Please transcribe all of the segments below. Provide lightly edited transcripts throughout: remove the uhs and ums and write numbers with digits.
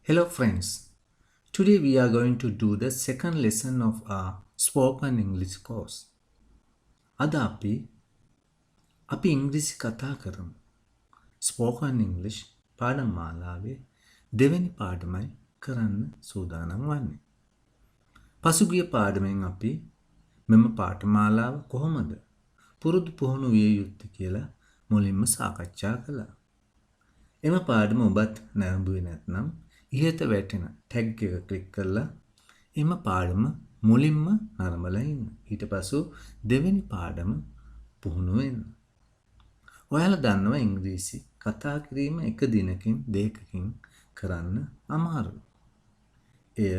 Hello friends, today we are going to do the second lesson of our spoken English course. අද අපි ඉංග්‍රීසි කතා කරමු. Spoken English පාඩම් මාලාවේ දෙවෙනි පාඩමයි කරන්න සූදානම් වන්නේ. පසුගිය පාඩමෙන් අපි මෙම පාඨමාලාව කොහොමද පුරුදු පුහුණු විය යුත්තේ කියලා මුලින්ම සාකච්ඡා කළා. එම පාඩම ඔබත් නැරඹුවේ නැත්නම් ඉහත වැටෙන ටැග් එක ක්ලික් කරලා එම පාඩම මුලින්ම නරඹලා ඉන්න. ඊට පසු දෙවෙනි පාඩම පුහුණු වෙන්න. ඔයාලා දන්නවා ඉංග්‍රීසි කතා කිරීම එක දිනකින් දෙකකින් කරන්න අමාරුයි. එය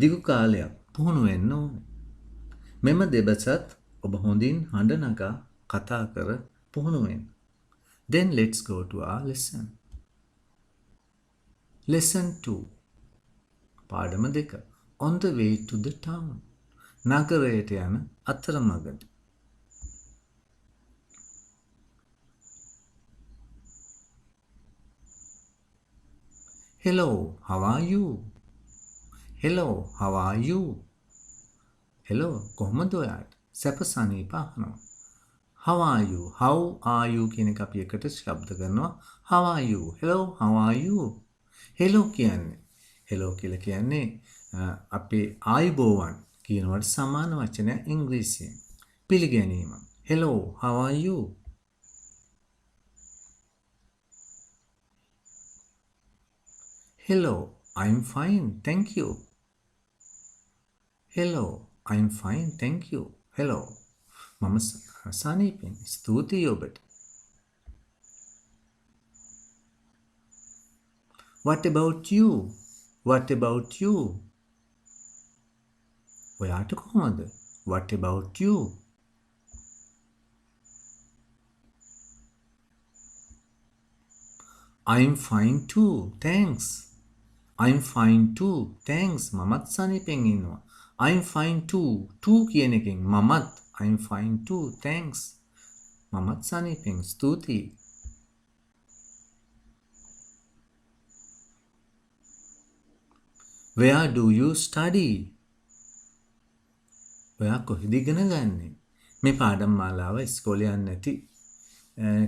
දිගු කාලයක් පුහුණු වෙන්න ඕනේ. මෙම දෙබසත් ඔබ හොඳින් හඬ නගා කතා කර පුහුණු වෙන්න. Then let's go to our lesson. Lesson 2. පාඩම 2. On the way to the town. නගරයට යන අතරමඟදී. Hello, how are you? Hello, how are you? Hello, කොහොමද ඔයාට? සැප සනීප අහනවා. How are you? How are you කියන එක අපි එකට ශබ්ද කරනවා. How are you? Hello, how are you? Hello කියලා කියන්නේ අපේ ආයුබෝවන් කියනවට සමාන වචනයක් ඉංග්‍රීසියෙන්. පිළිගැනීම. Hello, how are you? Hello, I'm fine, thank you. Hello, I'm fine, thank you. Hello. මම සනීපෙන් ස්තුතියි ඔබට. What about you? What about you? ඔයාට කොහොමද? What about you? I'm fine too, thanks. I'm fine too, thanks. මමත් සනීපෙන් ඉන්නවා. I'm fine too. too කියන එකෙන් මමත් I'm fine too, thanks. මමත් සනීපෙන් ස්තුතියි. Where do you study? ඔයා කොහෙද ඉගෙන ගන්නේ? මේ පාඩම් මාලාව ඉස්කෝලේ යන්නේ නැති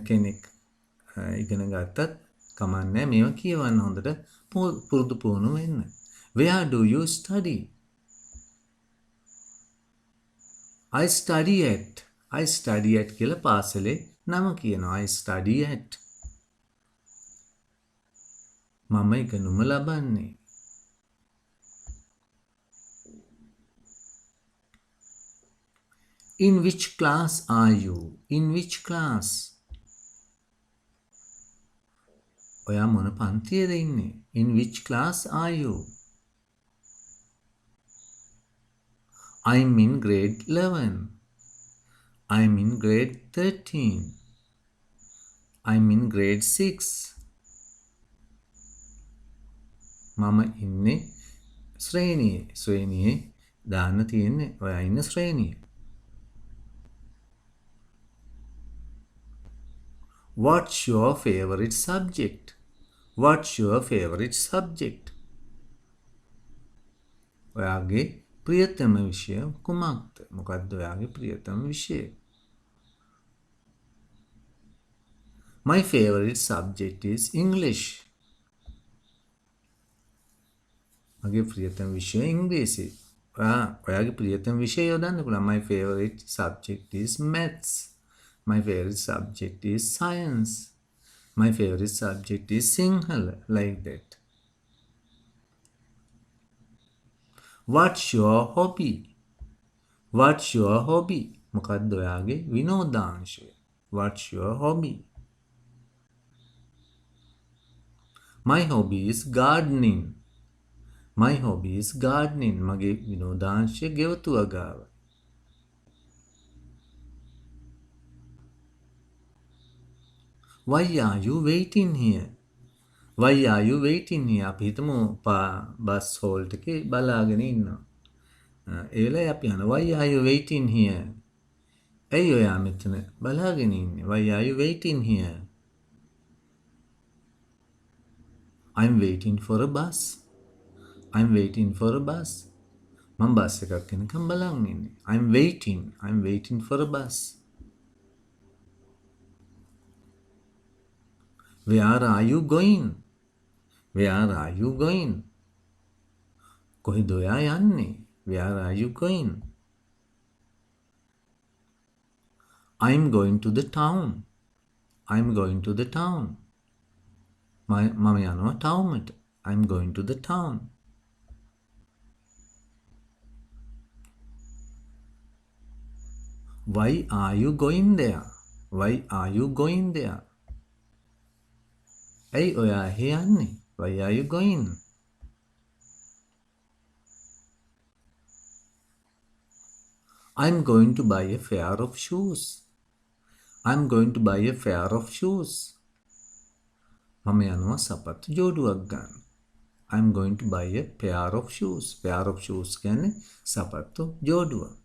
කෙනෙක් ඉගෙන ගත්තත් කමක් නැහැ. මේවා කියවන්න හොඳට පුරුදු පුහුණු වෙන්න. Where do you study? I study at කියලා පාසලේ නම කියනවා. I study at. මම ඉගෙනුම ලබන්නේ. In which class are you? In which class? ඔයා මොන පන්තියේද ඉන්නේ? In which class are you? I'm in grade 11. I'm in grade 13. I'm in grade 6. මම ඉන්නේ ශ්‍රේණියේ. ශ්‍රේණියේ දාන්න තියෙන්නේ ඔයා ඉන්න ශ්‍රේණියේ. What's your favorite subject? What's your favorite subject? ඔයාගේ ප්‍රියතම විෂය කුමක්ද? මොකක්ද ඔයාගේ ප්‍රියතම විෂය? My favorite subject is English. මගේ ප්‍රියතම විෂය ඉංග්‍රීසි. ඔයාගේ ප්‍රියතම විෂය යොදන්න පුළුවන්. My favorite subject is maths. My favorite subject is science. My favorite subject is Sinhala. Like that. What's your hobby? What's your hobby? මොකක්ද ඔයාගේ විනෝදාංශය? What's your hobby? My hobby is gardening. My hobby is gardening. මගේ විනෝදාංශය ගෙවතු වගාව. Why are you waiting here? Why are you waiting here? අපි හිතමු bus halt එකේ බලාගෙන ඉන්නවා. ඒ වෙලාවේ අපි අහනවා why are you waiting here? ඇයි ඔයා මෙතන බලාගෙන ඉන්නේ? Why are you waiting here? I'm waiting for a bus. I'm waiting for a bus. මම බස් එකක් එනකම් බලන් ඉන්නේ. I'm waiting for a bus. Where are you going? Where are you going? කොහෙද ඔයා යන්නේ? Where are you going? I'm going to the town. I'm going to the town. මම යනවා ටවුමට. I'm going to the town. Why are you going there? Why are you going there? ඇයි ඔයා එහෙ යන්නේ? Why are you going? I'm going to buy a pair of shoes. I'm going to buy a pair of shoes. මම යනවා සපත්තු ජෝඩුවක් ගන්න. I'm going to buy a pair of shoes. Pair of shoes කියන්නේ සපත්තු ජෝඩුව.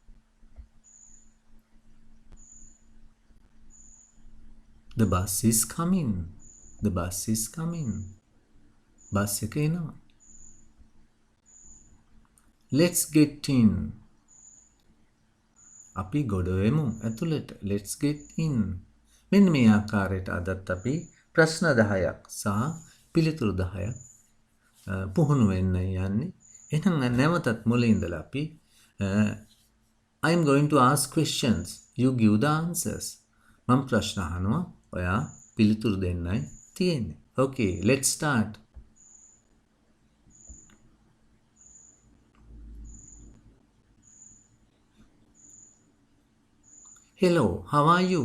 The bus is coming. The bus is coming. Bus එක එනවා. Let's get in. අපි ගොඩ වෙමු ඇතුළට. Let's get in. මෙන්න මේ ආකාරයට අදත් අපි ප්‍රශ්න 10ක් සහ පිළිතුරු 10ක් පුහුණු වෙන්න යන්නේ. එහෙනම් නැවතත් මුලින් ඉඳලා අපි I'm going to ask questions. You give the answers. මම ප්‍රශ්න අහනවා. ඔයා පිළිතුරු දෙන්නයි තියෙන්නේ. Okay, let's start. Hello, how are you?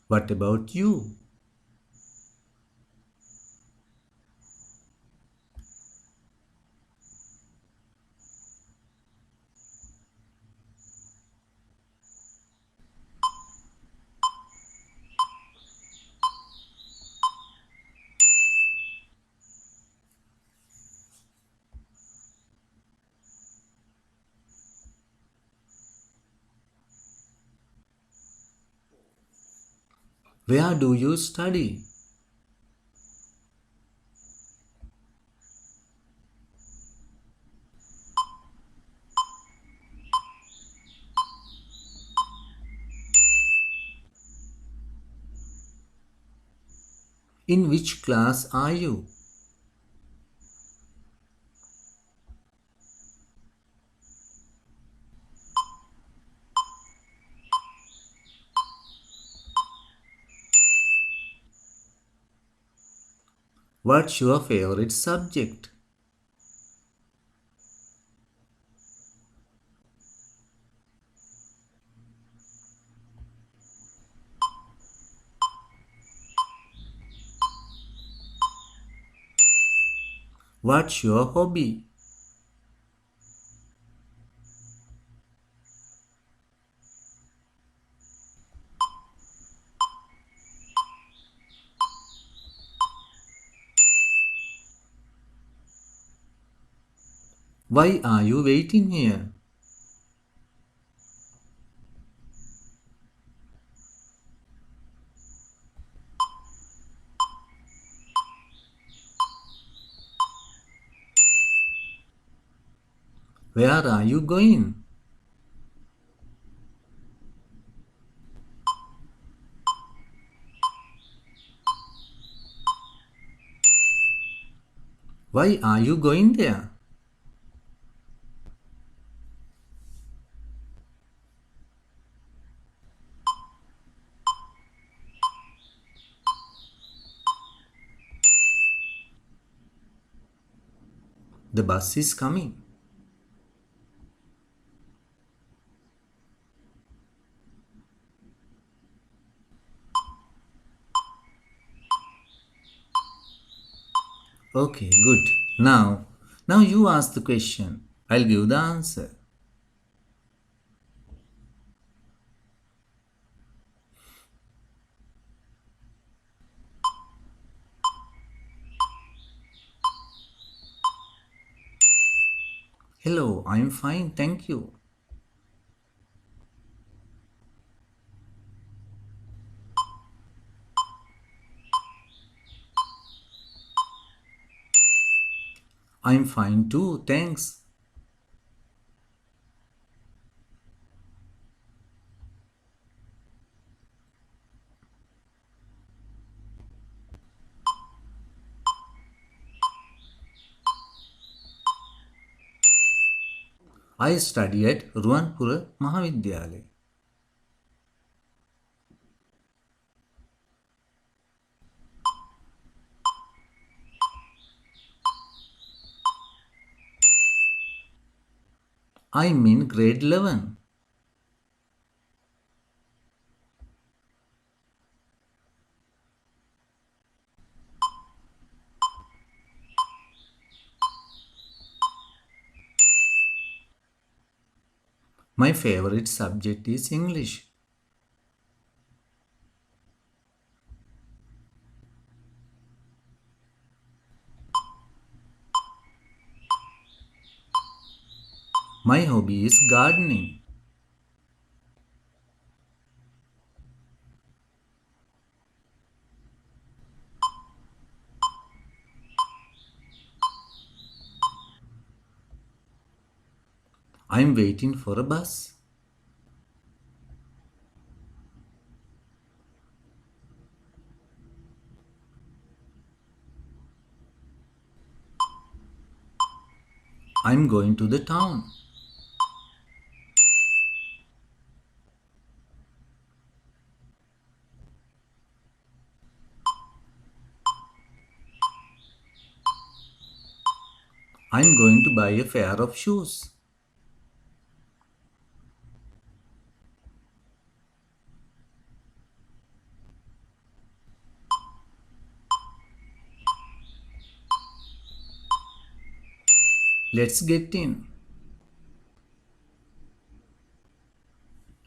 What about you? Where do you study? In which class are you? What's your favorite subject? What's your hobby? Why are you waiting here? Where are you going? Why are you going there? The bus is coming. Okay, good. Now you ask the question. I'll give the answer. Hello, I'm fine, thank you. I'm fine too, thanks. I study at Ruanpura Mahavidyalaya. I'm in grade 11. My favorite subject is English. My hobby is gardening. I'm waiting for a bus. I'm going to the town. I'm going to buy a pair of shoes. Let's get in.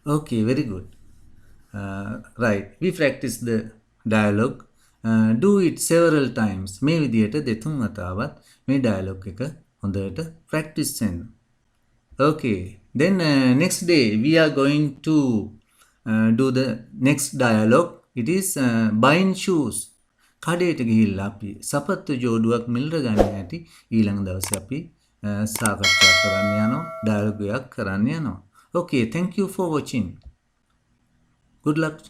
Okay, very good. Right, we practice the dialogue. Do it several times. මේ විදියට දෙතුන් වතාවත් මේ dialogue එක හොඳට practice වෙන්න. Okay, then next day we are going to do the next dialogue. It is buying shoes. කඩේට ගිහිල්ලා අපි සපත්තු ජෝඩුවක් මිලට ගන්න හැටි ඊළඟ දවසේ අපි සාකච්ඡා කරන්න යනවා. dialogue එකක් කරන්න යනවා. Okay, thank you for watching. Good luck.